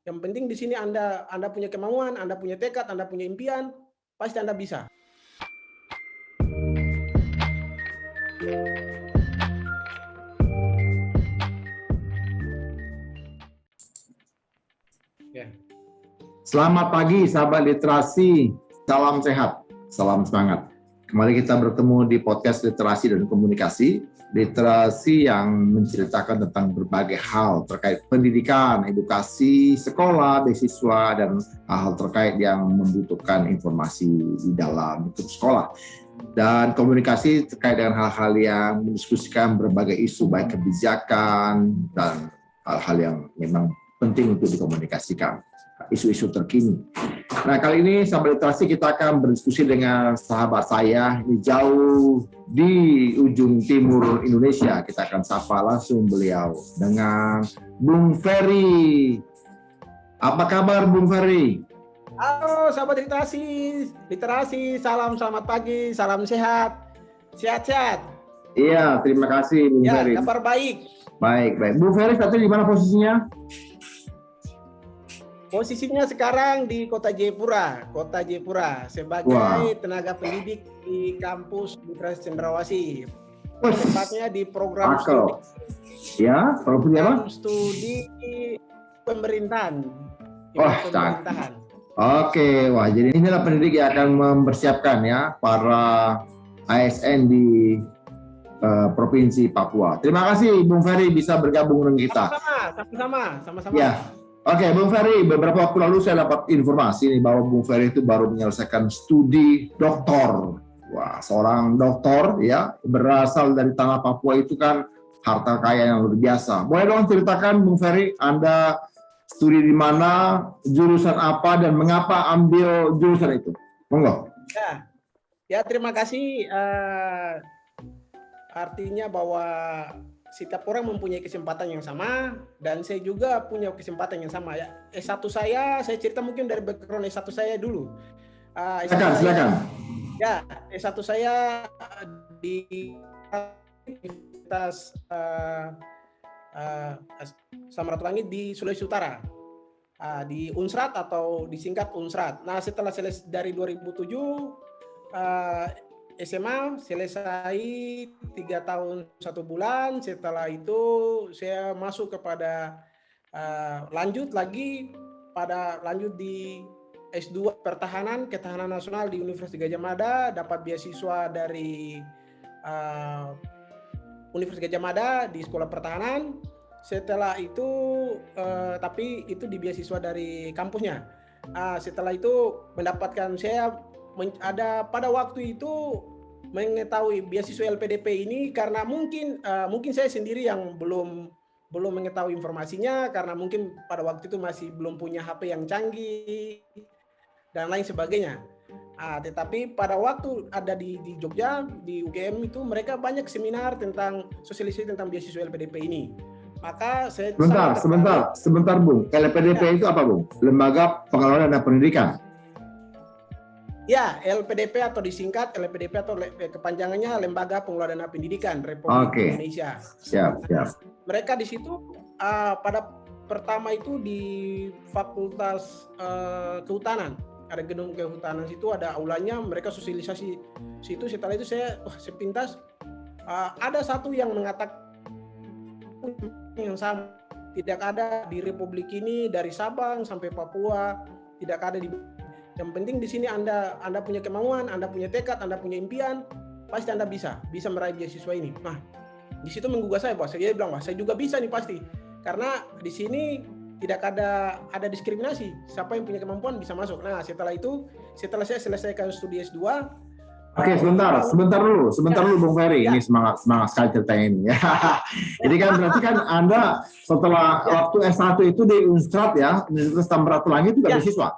Yang penting di sini Anda punya kemauan, Anda punya tekad, Anda punya impian, pasti Anda bisa. Ya. Selamat pagi sahabat literasi, salam sehat, salam semangat. Kembali kita bertemu di podcast literasi dan komunikasi. Literasi yang menceritakan tentang berbagai hal terkait pendidikan, edukasi, sekolah, beasiswa, dan hal-hal terkait yang membutuhkan informasi di dalam lingkup sekolah. Dan komunikasi terkait dengan hal-hal yang mendiskusikan berbagai isu, baik kebijakan dan hal-hal yang memang penting untuk dikomunikasikan, isu-isu terkini. Nah, kali ini sahabat literasi kita akan berdiskusi dengan sahabat saya ini jauh di ujung timur Indonesia. Kita akan sapa langsung beliau dengan Bung Ferry. Apa kabar Bung Ferry? Halo sahabat literasi, salam selamat pagi, salam sehat, sehat-sehat. Iya, terima kasih Bung Ferry. Kabar baik. Baik. Bung Ferry saat ini di mana posisinya? Posisinya sekarang di Kota Jayapura sebagai tenaga pendidik di kampus Universitas Cendrawasih. Tempatnya di program studi. Ya, program studi pemerintahan. Pemerintahan. Oke, wah jadi inilah pendidik yang akan mempersiapkan ya para ASN di Provinsi Papua. Terima kasih Bung Ferry bisa bergabung dengan kita. Sama-sama. Ya. Oke, Bung Ferry, beberapa waktu lalu saya dapat informasi nih bahwa Bung Ferry itu baru menyelesaikan studi doktor. Wah, seorang doktor ya, berasal dari tanah Papua itu kan harta kaya yang luar biasa. Boleh dong ceritakan Bung Ferry, Anda studi di mana, jurusan apa, dan mengapa ambil jurusan itu? Monggo. Ya terima kasih. Artinya bahwa setiap orang mempunyai kesempatan yang sama dan saya juga punya kesempatan yang sama ya. S1 saya cerita mungkin dari background S1 saya dulu. Silakan. Ya, S1 saya di Universitas Samratulangi di Sulawesi Utara. Di Unsrat atau disingkat Unsrat. Nah, setelah selesai dari 2007 SMA selesai 3 tahun 1 bulan. Setelah itu saya masuk kepada lanjut di S2 Ketahanan Nasional di Universitas Gadjah Mada, dapat beasiswa dari Universitas Gadjah Mada di Sekolah Pertahanan. Setelah itu tapi itu di beasiswa dari kampusnya. Setelah itu mendapatkan ada pada waktu itu mengetahui beasiswa LPDP ini karena mungkin saya sendiri yang belum mengetahui informasinya karena mungkin pada waktu itu masih belum punya HP yang canggih dan lain sebagainya. Tetapi pada waktu ada di Jogja di UGM itu mereka banyak seminar tentang sosialisasi tentang beasiswa LPDP ini. Maka saya sebentar Bung. LPDP itu apa Bung? Lembaga Pengelola Dana Pendidikan. Ya, LPDP atau disingkat LPDP atau kepanjangannya Lembaga Pengelola Dana Pendidikan Republik Indonesia. Siap. Mereka di situ pada pertama itu di Fakultas Kehutanan. Ada gedung kehutanan situ, ada aulanya, mereka sosialisasi situ. Setelah itu saya sepintas ada satu yang mengatakan yang sama, tidak ada di Republik ini dari Sabang sampai Papua, tidak ada di. Yang penting di sini Anda punya kemauan, Anda punya tekad, Anda punya impian, pasti Anda bisa meraih beasiswa ini. Nah, di situ menggugah saya, Pak. Saya bilang, saya juga bisa nih pasti. Karena di sini tidak ada diskriminasi. Siapa yang punya kemampuan bisa masuk. Nah, setelah saya selesaikan studi S2. Oke, sebentar dulu Bung Ferry. Ini semangat sekali ceritanya ini ya. Jadi kan berarti kan Anda setelah waktu S1 itu di Unsrat ya, Universitas Samratulangi itu juga beasiswa.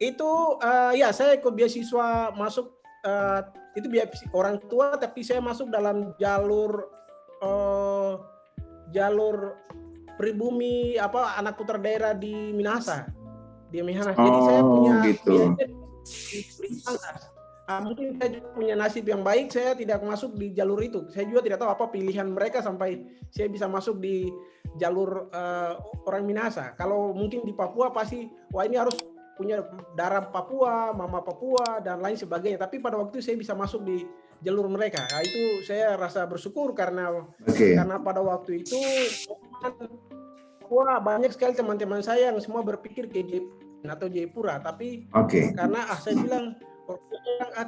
Itu saya ikut beasiswa masuk itu orang tua, tapi saya masuk dalam jalur pribumi anak putra daerah di Minahasa. Jadi saya punya mungkin saya juga punya nasib yang baik, saya tidak masuk di jalur itu. Saya juga tidak tahu apa pilihan mereka sampai saya bisa masuk di jalur orang Minahasa. Kalau mungkin di Papua pasti, wah ini harus punya darah Papua, mama Papua, dan lain sebagainya. Tapi pada waktu itu saya bisa masuk di jalur mereka. Nah, itu saya rasa bersyukur karena pada waktu itu Papua banyak sekali teman-teman saya yang semua berpikir ke Jayapura. Tapi karena saya bilang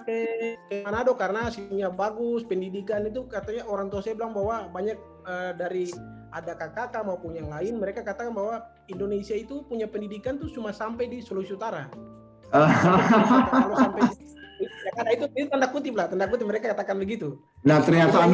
ke Manado karena hasilnya bagus, pendidikan itu katanya orang tua saya bilang bahwa banyak dari ada kakak maupun yang lain, mereka katakan bahwa Indonesia itu punya pendidikan tuh cuma sampai di Sulawesi Utara. Kalau sampai ya, karena itu tanda kutip mereka katakan begitu. Nah ternyata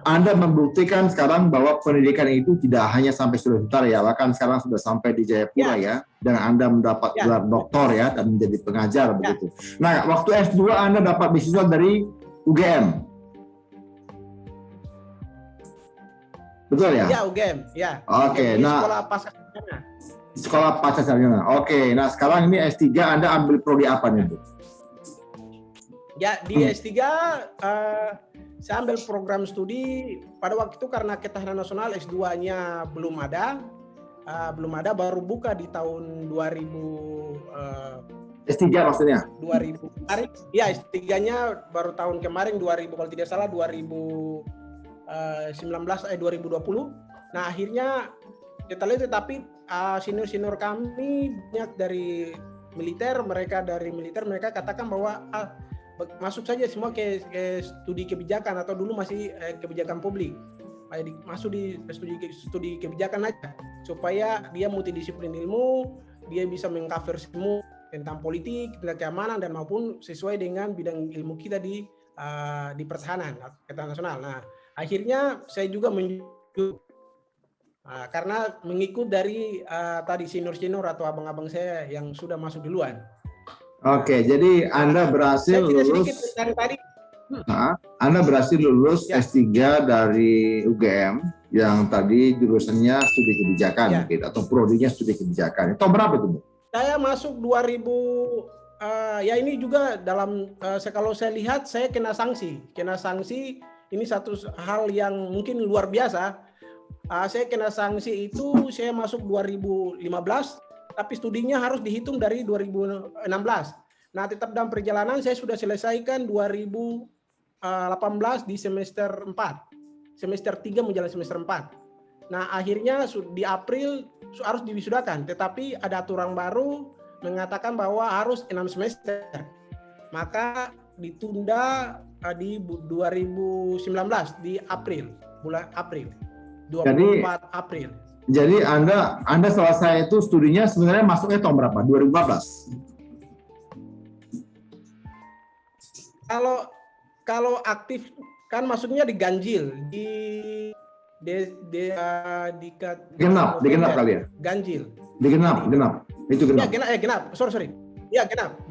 Anda membuktikan sekarang bahwa pendidikan itu tidak hanya sampai Sulawesi Utara ya, bahkan sekarang sudah sampai di Jayapura ya, dan Anda mendapat gelar doktor ya dan menjadi pengajar begitu. Nah waktu S2 Anda dapat beasiswa dari UGM. Betul ya? Ya, UGM, ya. Oke, nah Sekolah Pasca Sarjana. Sekolah Pasca Sarjana. Oke, nah sekarang ini S3 Anda ambil prodi apa nih, Bu? Ya, di S3 saya ambil program studi pada waktu itu karena ketahanan nasional S2-nya belum ada, baru buka di tahun 2000. S3 maksudnya? 2000 kemarin. Ya, S3-nya baru tahun kemarin 2000 kalau tidak salah 2019 2020. Nah akhirnya kita lihat, tetapi senior kami banyak dari militer, mereka katakan bahwa masuk saja semua ke studi kebijakan atau dulu masih kebijakan publik, masuk di studi kebijakan aja supaya dia multidisiplin ilmu, dia bisa mengcover semua tentang politik, tentang keamanan dan maupun sesuai dengan bidang ilmu kita di pertahanan nasional. Nah akhirnya saya juga karena mengikut dari tadi senior atau abang-abang saya yang sudah masuk duluan. Oke, jadi Anda berhasil lulus. Anda berhasil lulus S3 dari UGM yang tadi jurusannya studi kebijakan gitu, atau prodinya studi kebijakan. Itu berapa itu, Bu? Saya masuk 2000. Ya ini juga dalam kalau saya lihat saya kena sanksi. Ini satu hal yang mungkin luar biasa. Saya kena sanksi itu saya masuk 2015, tapi studinya harus dihitung dari 2016. Nah, tetap dalam perjalanan saya sudah selesaikan 2018 di semester 4. Semester 3 menjelang semester 4. Nah, akhirnya di April harus diwisudakan, tetapi ada aturan baru mengatakan bahwa harus 6 semester. Maka ditunda di 2019 di bulan April 24 April. Jadi Anda selesai itu studinya sebenarnya masuknya tahun berapa? 2015. Kalau aktif kan masuknya diganjil genap kali ya? Ganjil. Genap. Itu genap. Ya, genap. Sorry. Ya, genap.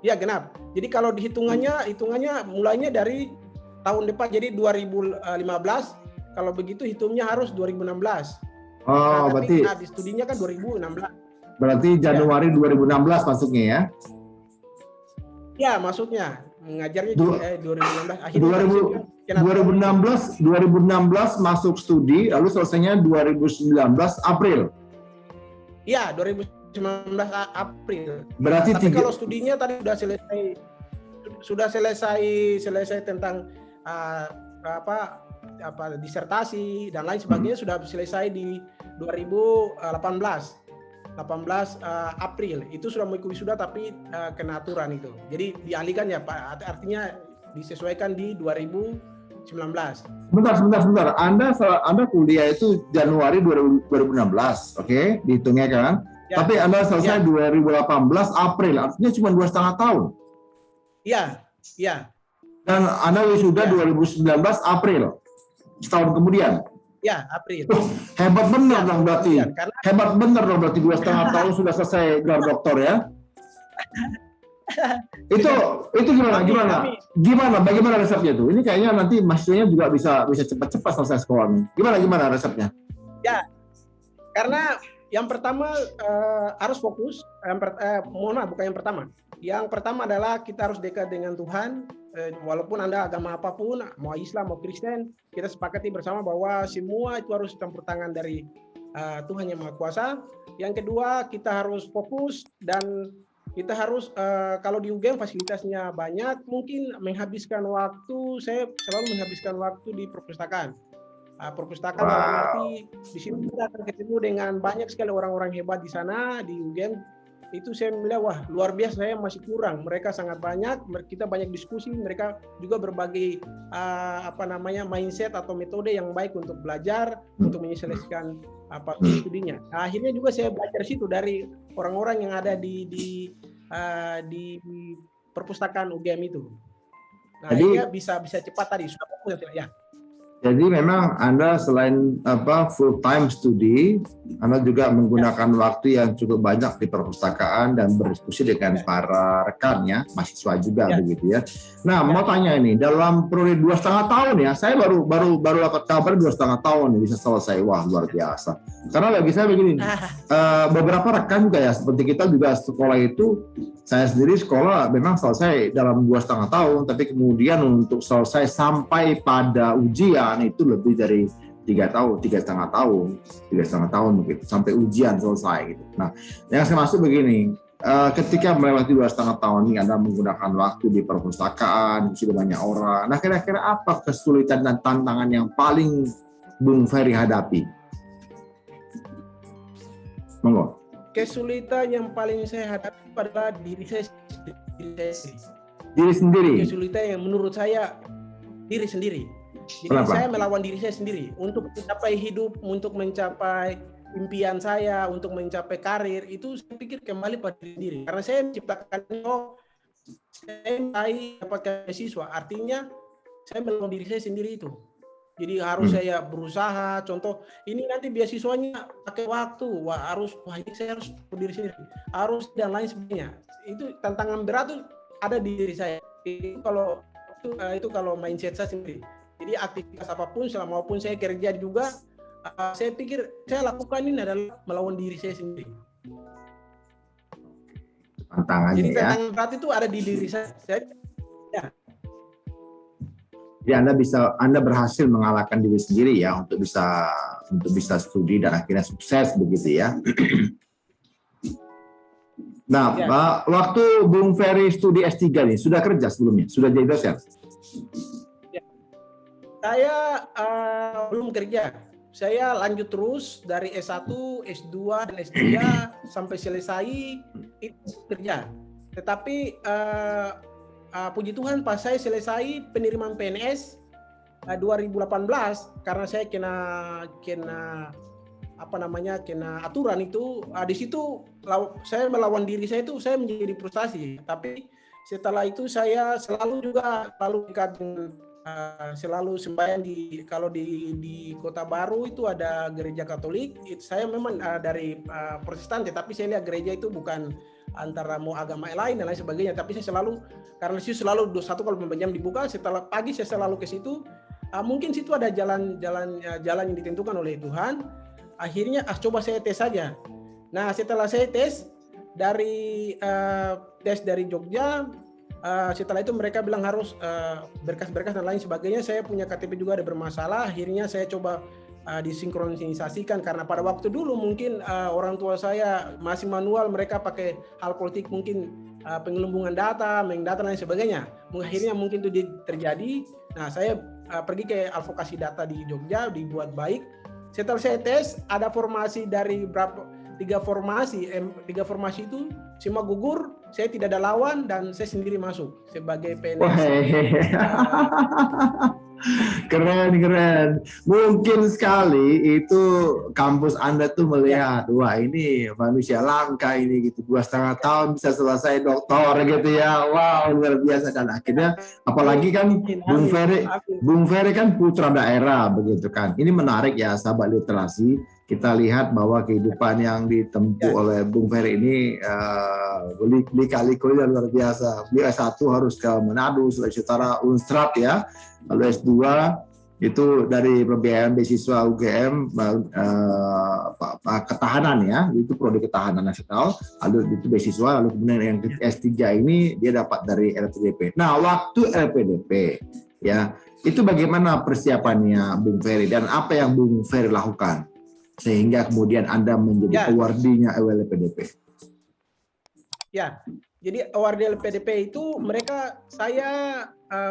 Ya, genap. Jadi kalau hitungannya mulainya dari tahun depan, jadi 2015. Kalau begitu hitungnya harus 2016. Oh, berarti di studinya kan 2016. Berarti Januari 2016 masuknya ya? Ya, masuknya mengajarnya 2016. Akhirnya 2016 masuk studi, lalu selesainya 2019 April. Iya, 2019 April. Berarti tapi kalau studinya tadi sudah selesai tentang disertasi dan lain sebagainya sudah selesai di 18 April. Itu sudah mengikuti sudah, tapi kena aturan itu. Jadi dialihkan ya Pak, artinya disesuaikan di 2019. Sebentar. Anda kuliah itu Januari 2016, oke? Dihitungnya kan? Ya. Tapi Anda selesai 2018 April, artinya cuma 2,5 tahun. Iya. Dan Anda wisuda 2019 April, setahun kemudian. Ya, April. Hebat benar dong berarti. Hebat benar dong berarti 2,5 tahun sudah selesai gelar doktor ya. Itu gimana? Bagaimana resepnya tuh? Ini kayaknya nanti mahasiswanya juga bisa cepat-cepat selesai sekolah nih. Gimana resepnya? Ya, karena Yang pertama harus fokus. Mohon maaf, bukan yang pertama. Yang pertama adalah kita harus dekat dengan Tuhan. Walaupun Anda agama apapun, mau Islam mau Kristen, kita sepakati bersama bahwa semua itu harus campur tangan dari Tuhan yang Maha Kuasa. Yang kedua, kita harus fokus dan kita harus kalau di UGM fasilitasnya banyak, mungkin menghabiskan waktu. Saya selalu menghabiskan waktu di perpustakaan. Perpustakaan dalam arti di sini kita akan ketemu dengan banyak sekali orang-orang hebat di sana di UGM. Itu saya bilang wah luar biasa, saya masih kurang. Mereka sangat banyak, kita banyak diskusi, mereka juga berbagai mindset atau metode yang baik untuk belajar, untuk menyelesaikan studinya. Nah, akhirnya juga saya belajar situ dari orang-orang yang ada di perpustakaan UGM itu. Nah, akhirnya bisa cepat tadi sudah fokus ya. Jadi memang Anda selain full time studi, Anda juga menggunakan waktu yang cukup banyak di perpustakaan dan berdiskusi dengan para rekannya, mahasiswa juga begitu ya. Nah, mau tanya ini, dalam periode 2,5 tahun ya, saya baru dapat kabar 2,5 tahun bisa selesai. Wah, luar biasa. Karena bagi saya begini, beberapa rekan juga ya, seperti kita juga sekolah itu, saya sendiri sekolah memang selesai dalam 2,5 tahun, tapi kemudian untuk selesai sampai pada ujian itu lebih dari 3 tahun, 3,5 tahun begitu, sampai ujian selesai gitu. Nah, yang saya maksud begini, ketika melewati 2,5 tahun ini Anda menggunakan waktu di perpustakaan, sudah banyak orang. Nah, kira-kira apa kesulitan dan tantangan yang paling Bung Ferry hadapi? Monggo. Kesulitan yang paling saya hadapi adalah diri saya sendiri. Kesulitan yang menurut saya diri sendiri. Jadi Kenapa? saya melawan diri saya sendiri untuk mencapai hidup, untuk mencapai impian saya, untuk mencapai karir, itu saya pikir kembali pada diri sendiri. Karena saya menciptakan, saya dapatkan beasiswa, artinya saya melawan diri saya sendiri itu. Jadi harus saya berusaha, contoh ini nanti beasiswanya pakai waktu, ini saya harus berdiri sendiri, harus dan lain sebagainya. Itu tantangan berat itu ada di diri saya. Itu kalau mindset saya sendiri. Jadi aktivitas apapun, maupun saya kerja juga, saya pikir saya lakukan ini adalah melawan diri saya sendiri. Tantangannya. Jadi tantangan berat itu ada di diri saya. Jadi Anda berhasil mengalahkan diri sendiri ya untuk bisa studi dan akhirnya sukses begitu ya. Nah, waktu Bung Ferry studi S3 nih, sudah kerja sebelumnya? Sudah jadi dosen? Saya belum kerja. Saya lanjut terus dari S1, S2, dan S3 sampai selesai itu kerja. Tetapi puji Tuhan pas saya selesai penerimaan PNS 2018 karena saya kena aturan itu, di situ saya melawan diri saya itu, saya menjadi frustasi. Tapi setelah itu saya selalu dekat dengan selalu sembahyang di Kota Baru itu ada gereja Katolik. Saya memang dari Protestan, tetapi saya lihat gereja itu bukan antara mau agama lain dan lain sebagainya. Tapi saya karena selalu 21 kalau jam dibuka, setelah pagi saya selalu ke situ. Mungkin situ ada jalan yang ditentukan oleh Tuhan. Akhirnya coba saya tes saja. Nah, setelah saya tes dari Jogja. Setelah itu mereka bilang harus berkas-berkas dan lain sebagainya. Saya punya KTP juga ada bermasalah. Akhirnya saya coba disinkronisasikan karena pada waktu dulu mungkin orang tua saya masih manual, mereka pakai hal politik, mungkin penggelembungan data, dan lain sebagainya. Akhirnya mungkin itu terjadi. Nah, saya pergi ke advokasi data di Jogja, dibuat baik. Setelah saya tes, ada formasi dari tiga formasi itu semua gugur, saya tidak ada lawan dan saya sendiri masuk sebagai PNS. Keren. Mungkin sekali itu kampus Anda tuh melihat, wah ini manusia langka ini gitu, 2,5 tahun bisa selesai doktor gitu ya, wow luar biasa. Dan akhirnya apalagi kan Bung Ferry kan putra daerah begitu kan. Ini menarik ya sahabat literasi, kita lihat bahwa kehidupan yang ditempuh oleh Bung Ferry ini lika-likunya luar biasa. Beliau S1 harus ke Manado, Sulawesi Utara, Unstrap ya. Lalu S2 Itu dari pembiayaan beasiswa UGM ketahanan ya, itu prodi ketahanan nasional, lalu itu beasiswa, lalu kemudian yang S3 ini dia dapat dari LPDP. Nah, waktu LPDP ya, itu bagaimana persiapannya Bung Ferry dan apa yang Bung Ferry lakukan sehingga kemudian Anda menjadi awardee-nya LPDP? Ya, jadi awardee LPDP itu saya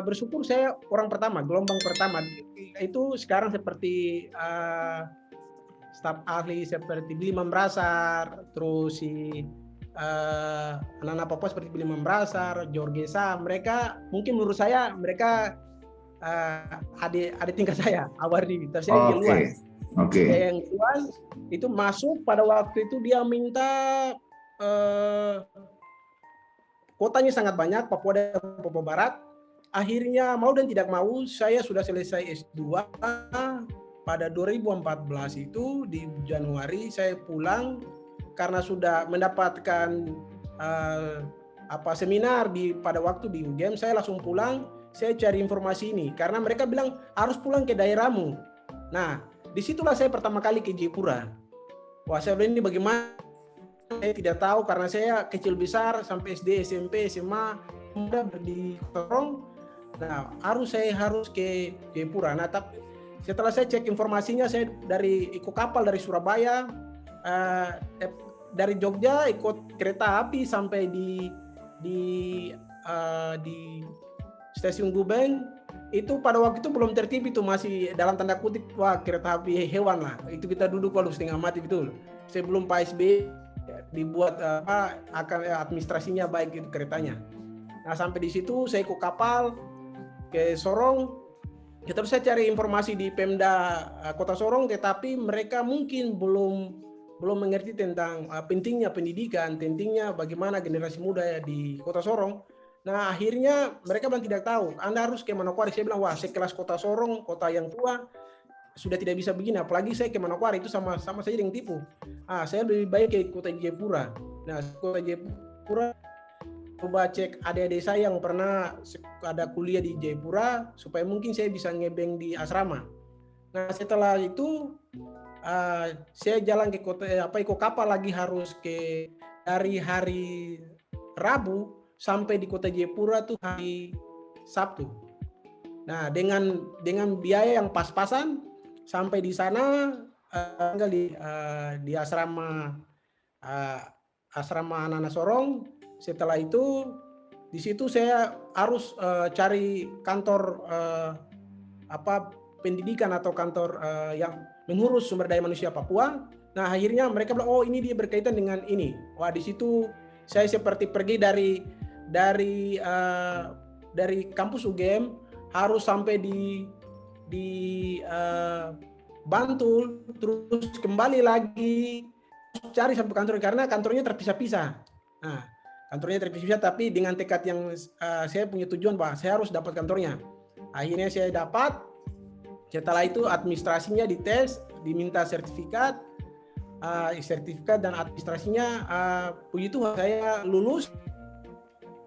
bersyukur saya orang pertama, gelombang pertama. Itu sekarang seperti staf ahli seperti Billy Mambrasar, terus si anak-anak Papua seperti Billy Mambrasar, Jorgesa, mereka mungkin menurut saya mereka adik tingkat saya, awardee. Tapi saya Jeluan. Yang Jeluan itu masuk pada waktu itu dia minta kotanya sangat banyak, Papua dan Papua Barat. Akhirnya mau dan tidak mau, saya sudah selesai S2 pada 2014 itu di Januari saya pulang karena sudah mendapatkan seminar pada waktu di UGM. Saya langsung pulang, saya cari informasi ini karena mereka bilang harus pulang ke daerahmu. Nah, disitulah saya pertama kali ke Jayapura. Wah, saya bilang ini bagaimana? Saya tidak tahu karena saya kecil besar sampai SD, SMP, SMA udah di Sorong. Nah, saya harus ke Jayapura. Nah, tapi setelah saya cek informasinya, saya ikut kapal dari Surabaya, dari Jogja ikut kereta api sampai di stasiun Gubeng. Itu pada waktu itu belum tertib, itu masih dalam tanda kutip kereta api hewan lah. Itu kita duduk kalau setengah mati betul. Sebelum Pak SBY dibuat administrasinya baik itu keretanya. Nah, sampai di situ saya ikut kapal ke Sorong. Terus saya cari informasi di Pemda Kota Sorong, tetapi mereka mungkin belum mengerti tentang pentingnya pendidikan, pentingnya bagaimana generasi muda di Kota Sorong. Nah, akhirnya mereka bilang tidak tahu, Anda harus ke Manokwari. Saya bilang, wah, sekelas Kota Sorong, kota yang tua, sudah tidak bisa begini, apalagi saya ke Manokwari, itu sama saja dengan tipu. Saya lebih baik ke Kota Jayapura. Nah, Kota Jayapura, coba cek adik-adik saya yang pernah ada kuliah di Jayapura supaya mungkin saya bisa ngebeng di asrama. Nah, setelah itu saya jalan ke ikut kapal lagi harus dari hari Rabu sampai di Kota Jayapura tuh hari Sabtu. Nah, dengan biaya yang pas-pasan sampai di sana tinggal di asrama anak-anak Sorong. Setelah itu di situ saya harus cari kantor pendidikan atau kantor yang mengurus sumber daya manusia Papua. Nah, akhirnya mereka bilang, oh, ini dia berkaitan dengan ini. Wah, di situ saya seperti pergi dari kampus UGM harus sampai di Bantul, terus kembali lagi cari sampai kantor karena kantornya terpisah-pisah. Nah, kantornya terpisah tapi dengan tekad yang saya punya tujuan bahwa saya harus dapat kantornya. Akhirnya saya dapat. Setelah itu administrasinya dites, diminta sertifikat dan administrasinya puji Tuhan saya lulus.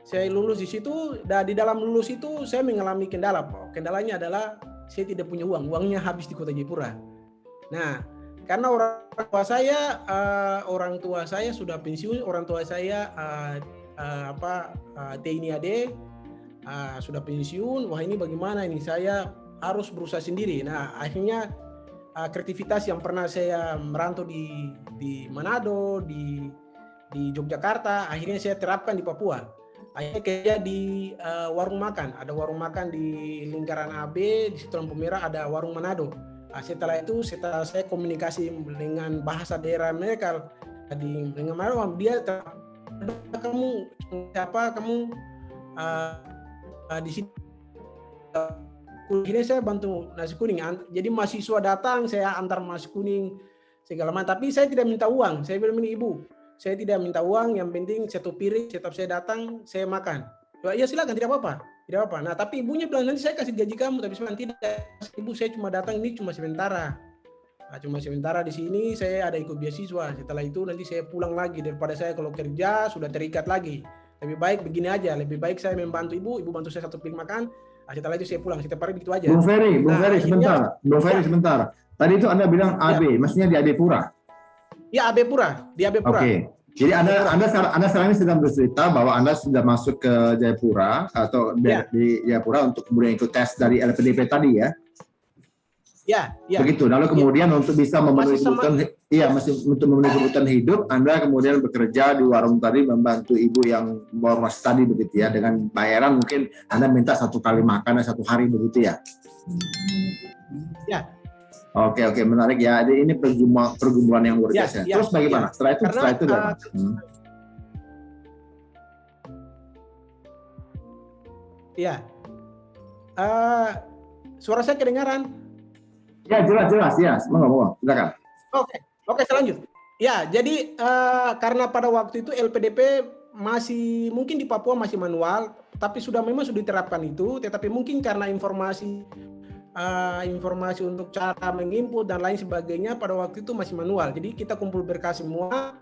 Saya lulus di situ, dan di dalam lulus itu saya mengalami kendala. Kendalanya adalah saya tidak punya uang, uangnya habis di Kota Jayapura. Nah, karena orang tua saya sudah pensiun, orang tua saya TNI AD sudah pensiun. Wah, ini bagaimana ini, saya harus berusaha sendiri. Nah, akhirnya kreativitas yang pernah saya merantau di Manado, di Yogyakarta, akhirnya saya terapkan di Papua. Akhirnya kerja di warung makan. Ada warung makan di lingkaran AB, di situ lampu merah ada warung Manado. Setelah itu, setelah saya komunikasi dengan bahasa daerah mereka dengan Manado, dia kamu siapa, kamu di sini. Akhirnya saya bantu nasi kuning. Jadi mahasiswa datang, saya antar nasi kuning segala macam. Tapi saya tidak minta uang. Saya bilang, ini ibu, saya tidak minta uang, yang penting satu piring, setiap saya datang, saya makan. Ya silakan, tidak apa-apa. Tidak apa-apa. Nah, tapi ibunya bilang, nanti saya kasih gaji kamu, tapi sebenarnya tidak. Ibu, saya cuma datang ini cuma sementara. Nah, cuma sementara di sini, saya ada ikut beasiswa. Setelah itu nanti saya pulang lagi, daripada saya kalau kerja sudah terikat lagi. Lebih baik begini aja, lebih baik saya membantu ibu bantu saya satu piring makan. Setelah itu saya pulang, setiap hari begitu aja. Bung Ferry akhirnya, sebentar. Bung Ferry sebentar. Tadi itu Anda bilang AB, maksudnya di AB Pura? Ya, AB Pura, di AB Pura. Oke. Jadi Anda sekarang ini sedang bercerita bahwa Anda sudah masuk ke Jayapura atau di Jayapura untuk kemudian ikut tes dari LPDP tadi ya? Ya. Begitu. Lalu kemudian untuk bisa memenuhi kebutuhan, untuk memenuhi kebutuhan hidup, Anda kemudian bekerja di warung tadi membantu ibu yang boros tadi begitu ya, dengan bayaran mungkin Anda minta 1 kali makan 1 hari begitu ya? Ya. Oke, menarik ya. Jadi ini pergumulan yang luar biasa. Terus bagaimana? Setelah itu suara saya kedengaran? Ya, jelas ya. Semoga. Silakan. Oke, selanjut. Ya, jadi karena pada waktu itu LPDP masih mungkin di Papua masih manual, tapi memang sudah diterapkan itu, tetapi mungkin karena informasi untuk cara menginput dan lain sebagainya pada waktu itu masih manual. Jadi kita kumpul berkas semua,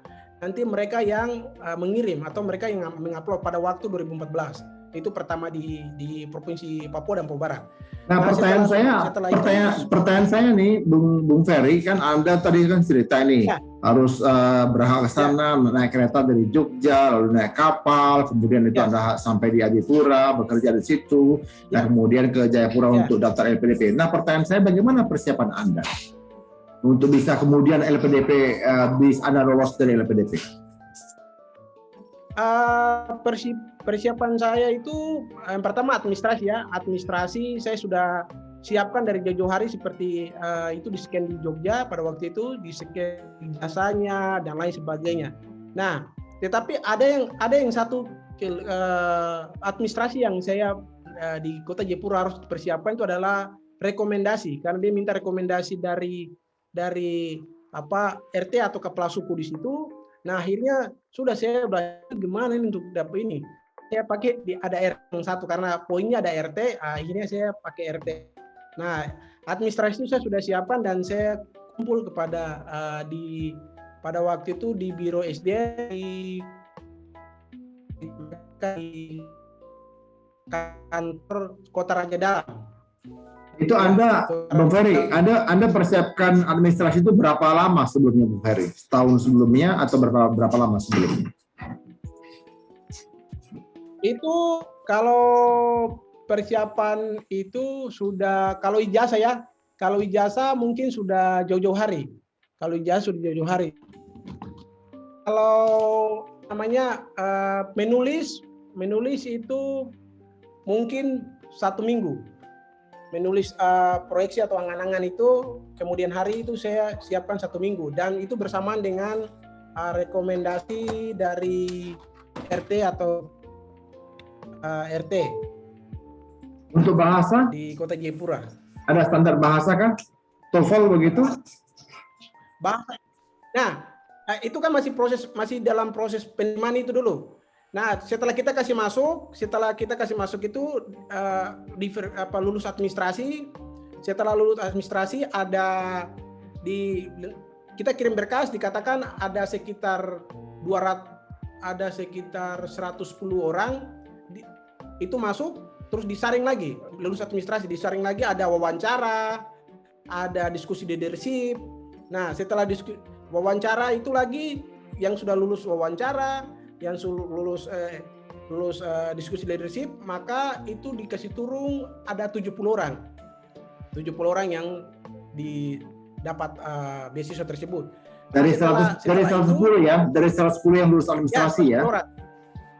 nanti mereka yang mengirim atau mereka yang mengupload pada waktu 2014. Itu pertama di Provinsi Papua dan Papua Barat. Nah, pertanyaan saya nih, Bung Ferry, kan Anda tadi kan cerita ini harus berangkat ke sana, naik kereta dari Jogja, lalu naik kapal, kemudian itu Anda sampai di Adipura, bekerja di situ, dan kemudian ke Jayapura untuk daftar LPDP. Nah, pertanyaan saya, bagaimana persiapan Anda untuk bisa kemudian LPDP, bisa Anda lolos dari LPDP? Persiapan saya itu yang pertama administrasi saya sudah siapkan dari jauh-jauh hari, seperti itu di scan di Jogja pada waktu itu, di scan jasanya dan lain sebagainya. Nah, tetapi ada yang satu administrasi yang saya di Kota Jayapura harus dipersiapkan itu adalah rekomendasi, karena dia minta rekomendasi dari RT atau kepala suku di situ. Nah, akhirnya sudah saya belajar gimana ini untuk dapat ini. Saya pakai ada RT satu karena poinnya ada RT, akhirnya saya pakai RT. Nah, administrasi itu saya sudah siapkan dan saya kumpul kepada pada waktu itu di Biro SD di kantor Kota Raja Dalam. Itu Anda, Bung Ferry, Anda persiapkan administrasi itu berapa lama sebelumnya, Bung Ferry? Setahun sebelumnya atau berapa lama sebelumnya? Itu kalau persiapan itu sudah, kalau ijazah mungkin sudah jauh-jauh hari. Kalau namanya menulis itu mungkin 1 minggu. Menulis proyeksi atau angan-angan itu, kemudian hari itu saya siapkan 1 minggu, dan itu bersamaan dengan rekomendasi dari RT atau RT. Untuk bahasa di Kota Jayapura ada standar bahasa kan? TOEFL begitu? Bahasa. Nah, itu kan masih dalam proses penerimaan itu dulu. Nah, setelah kita kasih masuk itu lulus administrasi. Setelah lulus administrasi kita kirim berkas, dikatakan ada sekitar 110 orang itu masuk, terus disaring lagi, lulus administrasi disaring lagi, ada wawancara, ada diskusi leadership. Nah, setelah wawancara itu lagi yang sudah lulus wawancara, yang lulus diskusi leadership, maka itu dikasih turun ada 70 orang. 70 orang yang dapat beasiswa tersebut. Dari 110 ya, dari 110 yang lulus administrasi ya.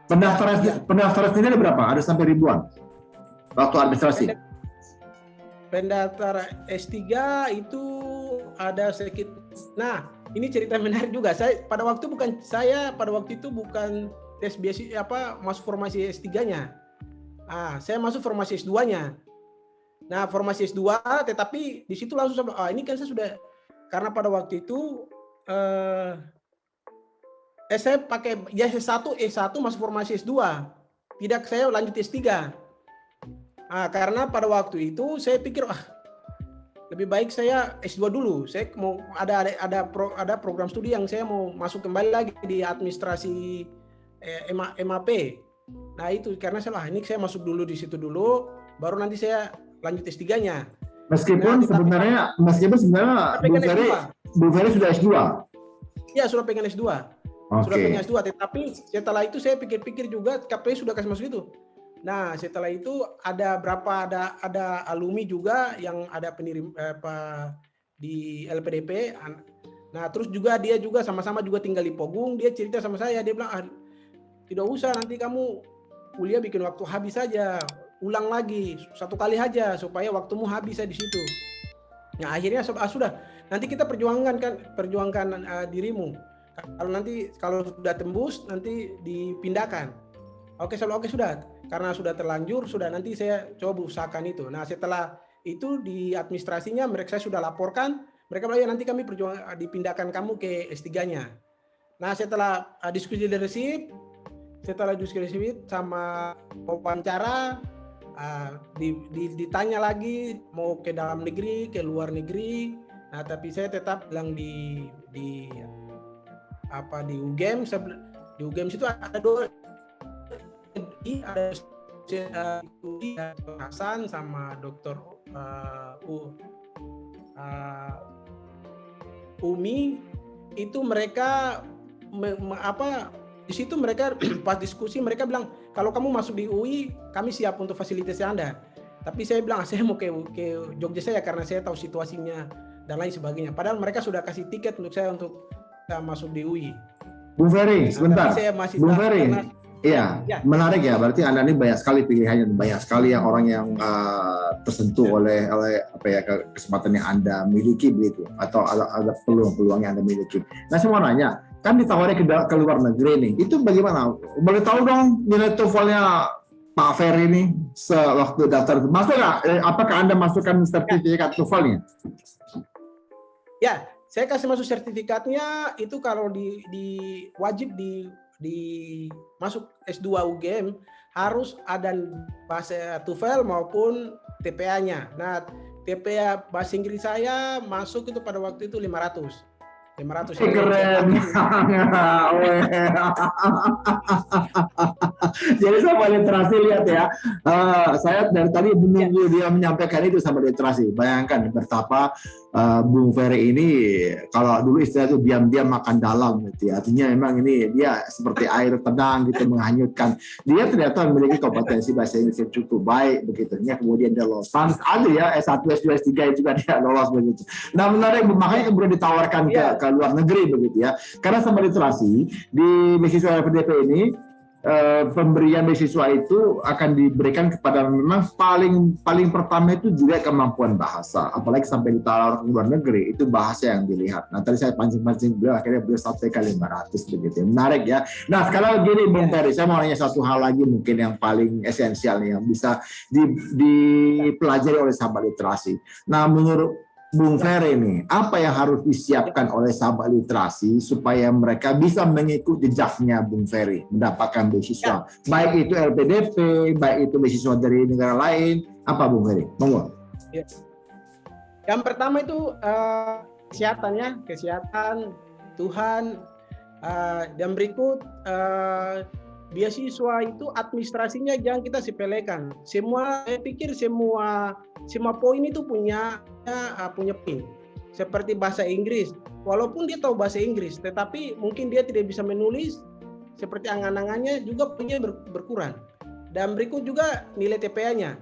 Pendaftaran sendiri ada berapa? Ada sampai ribuan waktu administrasi. Pendaftar S3 itu ada sedikit. Nah, ini cerita menarik juga. Pada waktu itu bukan tes beasiswa masuk formasi S3-nya. Saya masuk formasi S2-nya. Nah, formasi S2, tetapi di situ langsung ini kan saya sudah, karena pada waktu itu saya pakai S1 masuk formasi S2. Tidak, saya lanjut S3. Karena pada waktu itu saya pikir lebih baik saya S2 dulu. Saya mau ada program studi yang saya mau masuk kembali lagi di administrasi MAP. Nah, itu karena ini saya masuk dulu di situ dulu. baru nanti saya lanjut S3-nya. Meskipun sebenarnya Bung Ferry sudah S2. Ya, sudah pengen S2. Okay. Sudah pengen S2, tetapi setelah itu saya pikir-pikir juga KPI sudah kasih masuk itu. Nah, setelah itu ada alumni juga yang ada di LPDP. Nah, terus juga dia juga sama-sama juga tinggal di Pogung, dia cerita sama saya, dia bilang, tidak usah nanti kamu kuliah bikin waktu habis saja, ulang lagi 1 kali aja supaya waktumu habis di situ. Nah, akhirnya sudah, nanti kita perjuangkan dirimu. Kalau sudah tembus nanti dipindahkan. Oke, sudah. Karena sudah terlanjur, sudah nanti saya coba usahakan itu. Nah, setelah itu di administrasinya saya sudah laporkan, mereka bilang ya nanti kami dipindahkan kamu ke S3-nya. Nah, setelah diskusi leadership sama wawancara, ditanya lagi mau ke dalam negeri, ke luar negeri. Nah, tapi saya tetap bilang di UGM. Di UGM itu ada Dr. Hasan sama Dr. Umi, itu mereka di situ mereka pas diskusi mereka bilang kalau kamu masuk di UI kami siap untuk fasilitasi Anda. Tapi saya bilang saya mau ke Jogja saya karena saya tahu situasinya dan lain sebagainya. Padahal mereka sudah kasih tiket untuk saya untuk masuk di UI. Bung Ferry, sebentar. Bung Ferry, iya, ya, menarik ya. Berarti Anda ini banyak sekali pilihannya, banyak sekali yang orang yang tersentuh oleh kesempatan yang Anda miliki begitu, atau ada peluang-peluang yang Anda miliki. Nah, saya mau nanya, kan ditawari ke luar negeri nih, itu bagaimana? Boleh tahu dong nilai TOEFL-nya Pak Ferry ini sewaktu daftar masuk nggak? Apakah Anda masukkan sertifikat TOEFL-nya? Ya, saya kasih masuk sertifikatnya itu kalau wajib masuk S2 UGM harus ada bahasa TOEFL maupun TPA-nya. Nah, TPA bahasa Inggris saya masuk itu pada waktu itu 500. Keren. Jadi sama literasi lihat ya. Saya dari tadi menunggu dia menyampaikan itu sama literasi. Bayangkan betapa Bung Ferry ini kalau dulu istilah itu diam-diam makan dalam gitu ya. Artinya memang ini dia seperti air tenang gitu menghanyutkan. Dia ternyata memiliki kompetensi bahasa Inggris yang cukup baik begitu. Kemudian dia lolos. Pantes ada ya S1, S2, S3 juga dia lolos begitu. Nah, menarik, makanya kemudian ditawarkan ke luar negeri begitu ya. Karena sama literasi di beasiswa LPDP ini pemberian beasiswa itu akan diberikan kepada memang paling pertama itu juga kemampuan bahasa, apalagi sampai ditaruh ke luar negeri itu bahasa yang dilihat. Nah, tadi saya pancing-pancing beliau, akhirnya beliau sampai ke 500 begitu. Menarik ya. Nah, sekarang gini Bung Ferry, saya mau nanya satu hal lagi mungkin yang paling esensial nih yang bisa dipelajari oleh sahabat literasi. Nah, menurut Bung Ferry nih, apa yang harus disiapkan oleh sahabat literasi supaya mereka bisa mengikuti jejaknya Bung Ferry mendapatkan beasiswa, baik itu LPDP, baik itu beasiswa dari negara lain, apa Bung Ferry? Monggo. Yang pertama itu kesehatan, Tuhan, dan berikut beasiswa itu administrasinya jangan kita sepelekan. Saya pikir semua poin itu punya poin. Seperti bahasa Inggris, walaupun dia tahu bahasa Inggris, tetapi mungkin dia tidak bisa menulis, seperti angan-angannya juga punya berkurang. Dan berikut juga nilai TPA-nya.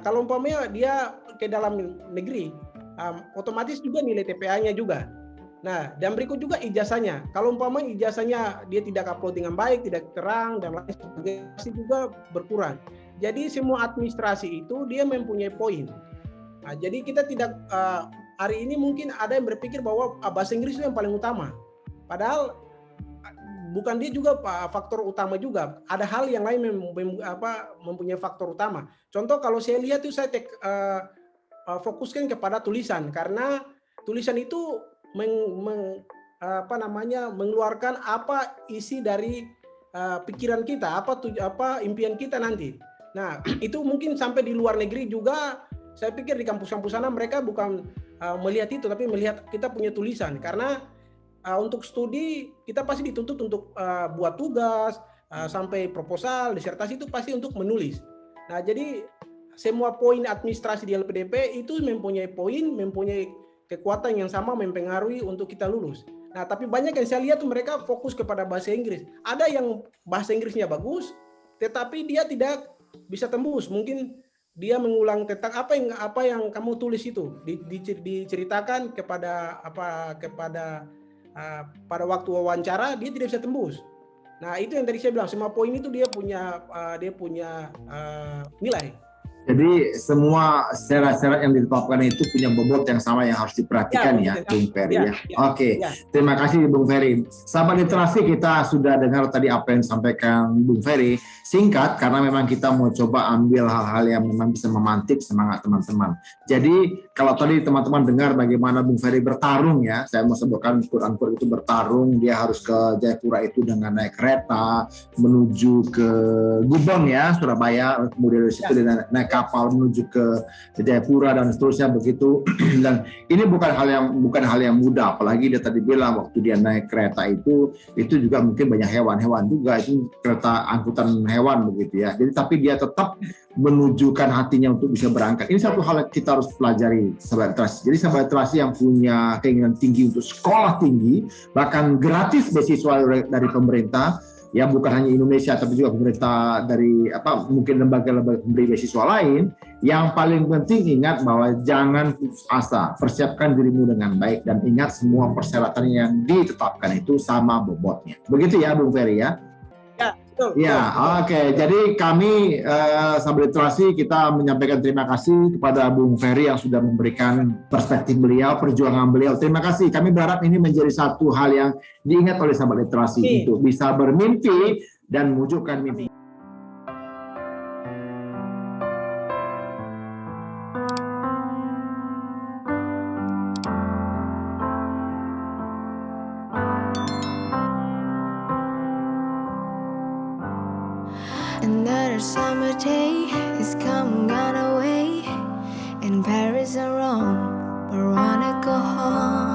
Kalau umpamanya dia ke dalam negeri, otomatis juga nilai TPA-nya juga. Nah, dan berikut juga ijazahnya. Kalau umpamanya ijazahnya dia tidak upload dengan baik, tidak terang, dan lain sebagainya, pasti juga berkurang. Jadi semua administrasi itu dia mempunyai poin. Nah, jadi kita tidak hari ini mungkin ada yang berpikir bahwa bahasa Inggris itu yang paling utama. Padahal bukan dia juga faktor utama juga. Ada hal yang lain mempunyai faktor utama. Contoh kalau saya lihat itu saya fokuskan kepada tulisan karena tulisan itu mengeluarkan apa isi dari pikiran kita, apa impian kita nanti. Nah, itu mungkin sampai di luar negeri juga. Saya pikir di kampus-kampus sana mereka bukan melihat itu, tapi melihat kita punya tulisan. Karena untuk studi kita pasti dituntut untuk buat tugas, sampai proposal, disertasi itu pasti untuk menulis. Nah, jadi semua poin administrasi di LPDP itu mempunyai kekuatan yang sama mempengaruhi untuk kita lulus. Nah, tapi banyak yang saya lihat tuh mereka fokus kepada bahasa Inggris. Ada yang bahasa Inggrisnya bagus, tetapi dia tidak bisa tembus. Mungkin dia mengulang tentang apa yang kamu tulis itu, diceritakan pada waktu wawancara, dia tidak bisa tembus. Nah, itu yang tadi saya bilang, semua poin itu dia punya nilai. Jadi semua syarat-syarat yang ditetapkan itu punya bobot yang sama yang harus diperhatikan ya, Bung Ferry ya. Oke, terima kasih Bung Ferry. Sahabat literasi, kita sudah dengar tadi apa yang disampaikan Bung Ferry. Singkat karena memang kita mau coba ambil hal-hal yang memang bisa memantik semangat teman-teman. Jadi kalau tadi teman-teman dengar bagaimana Bung Ferry bertarung ya, saya mau sebutkan quote-unquote itu bertarung, dia harus ke Jayapura itu dengan naik kereta menuju ke Gubeng ya, Surabaya, kemudian dari situ dia naik kapal menuju ke Jayapura dan seterusnya begitu. Dan ini bukan hal yang mudah, apalagi dia tadi bilang waktu dia naik kereta itu juga mungkin banyak hewan-hewan juga, itu kereta angkutan hewan begitu ya. Jadi tapi dia tetap menunjukkan hatinya untuk bisa berangkat. Ini satu hal yang kita harus pelajari, sahabat literasi. Jadi sahabat literasi yang punya keinginan tinggi untuk sekolah tinggi, bahkan gratis beasiswa dari pemerintah, ya bukan hanya Indonesia tapi juga pemerintah dari mungkin lembaga-lembaga pemberi beasiswa lain. Yang paling penting ingat bahwa jangan putus asa, persiapkan dirimu dengan baik dan ingat semua persyaratan yang ditetapkan itu sama bobotnya. Begitu ya Bung Ferry ya. Ya, oke. Jadi kami sahabat literasi kita menyampaikan terima kasih kepada Bung Ferry yang sudah memberikan perspektif beliau, perjuangan beliau. Terima kasih. Kami berharap ini menjadi satu hal yang diingat oleh sahabat literasi untuk bisa bermimpi dan mewujudkan mimpi. Another summer day is coming on our way, and Paris and Rome, we wanna go home.